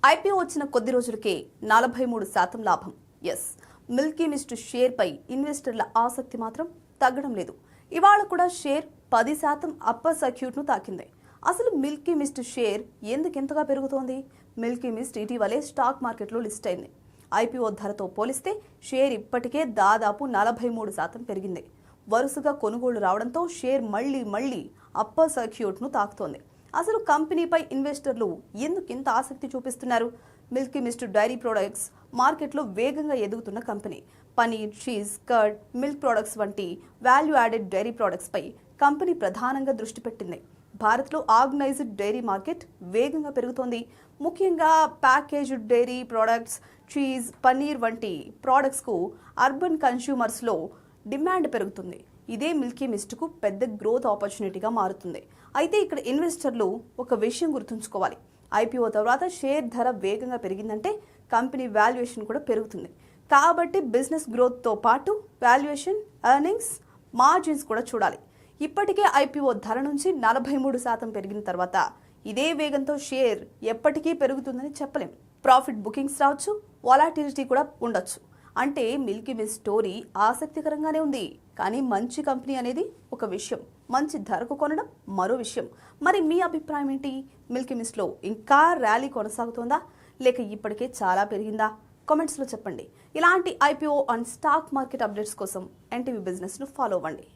IPO వచ్చిన కొద్ది రోజులకే 43% లాభం. ఎస్, మిల్కీ మిస్ట్ షేర్ పై ఇన్వెస్టర్ల ఆసక్తి మాత్రం తగ్గడం లేదు. ఇవాళ కూడా షేర్ 10% అప్పర్ సర్క్యూట్ ను తాకింది. అసలు మిల్కీ మిస్ట్ షేర్ ఎందుకింతగా పెరుగుతోంది? మిల్కీ మిస్ట్ ఇటీవలే స్టాక్ మార్కెట్లో లిస్ట్ అయింది. ఐపీఓ ధరతో పోలిస్తే షేర్ ఇప్పటికే దాదాపు 43% పెరిగింది. వరుసగా కొనుగోళ్లు రావడంతో షేర్ మళ్లీ అప్పర్ సర్క్యూట్ ను తాకుతోంది. అసలు కంపెనీపై ఇన్వెస్టర్లు ఎందుకు ఇంత ఆసక్తి చూపిస్తున్నారు? మిల్కీ మిస్ట్ డైరీ ప్రొడక్ట్స్ మార్కెట్లో వేగంగా ఎదుగుతున్న company. Paneer, cheese, curd, milk products వంటి వాల్యూ యాడెడ్ డైరీ ప్రొడక్ట్స్ పై కంపెనీ ప్రధానంగా దృష్టి పెట్టింది. భారత్లో ఆర్గనైజ్డ్ డైరీ మార్కెట్ వేగంగా పెరుగుతోంది. ముఖ్యంగా packaged dairy products, cheese, paneer వంటి ప్రొడక్ట్స్కు అర్బన్ కన్స్యూమర్స్లో డిమాండ్ పెరుగుతుంది. ఇదే మిల్కీ మిస్ట్కు పెద్ద గ్రోత్ ఆపర్చునిటీగా మారుతుంది. అయితే ఇక్కడ ఇన్వెస్టర్లు ఒక విషయం గుర్తుంచుకోవాలి. ఐపీఓ తర్వాత షేర్ ధర వేగంగా పెరిగిందంటే కంపెనీ వాల్యుయేషన్ కూడా పెరుగుతుంది. కాబట్టి బిజినెస్ గ్రోత్తో పాటు వాల్యుయేషన్, ఎర్నింగ్స్, మార్జిన్స్ కూడా చూడాలి. ఇప్పటికే ఐపీఓ ధర నుంచి 43% పెరిగిన తర్వాత ఇదే వేగంతో షేర్ ఎప్పటికీ పెరుగుతుందని చెప్పలేం. ప్రాఫిట్ బుకింగ్స్ రావచ్చు, వాలాటిలిటీ కూడా ఉండొచ్చు. అంటే మిల్కీ మిస్ట్ స్టోరీ ఆసక్తికరంగానే ఉంది. కానీ మంచి కంపెనీ అనేది ఒక విషయం, మంచి ధరకు కొనడం మరో విషయం. మరి మీ అభిప్రాయం ఏంటి? మిల్కీ మిస్ట్లో ఇంకా ర్యాలీ కొనసాగుతోందా, లేక ఇప్పటికే చాలా పెరిగిందా? కామెంట్స్లో చెప్పండి. ఇలాంటి IPO and stock market updates కోసం ఎన్టీవీ బిజినెస్ను ఫాలో అవ్వండి.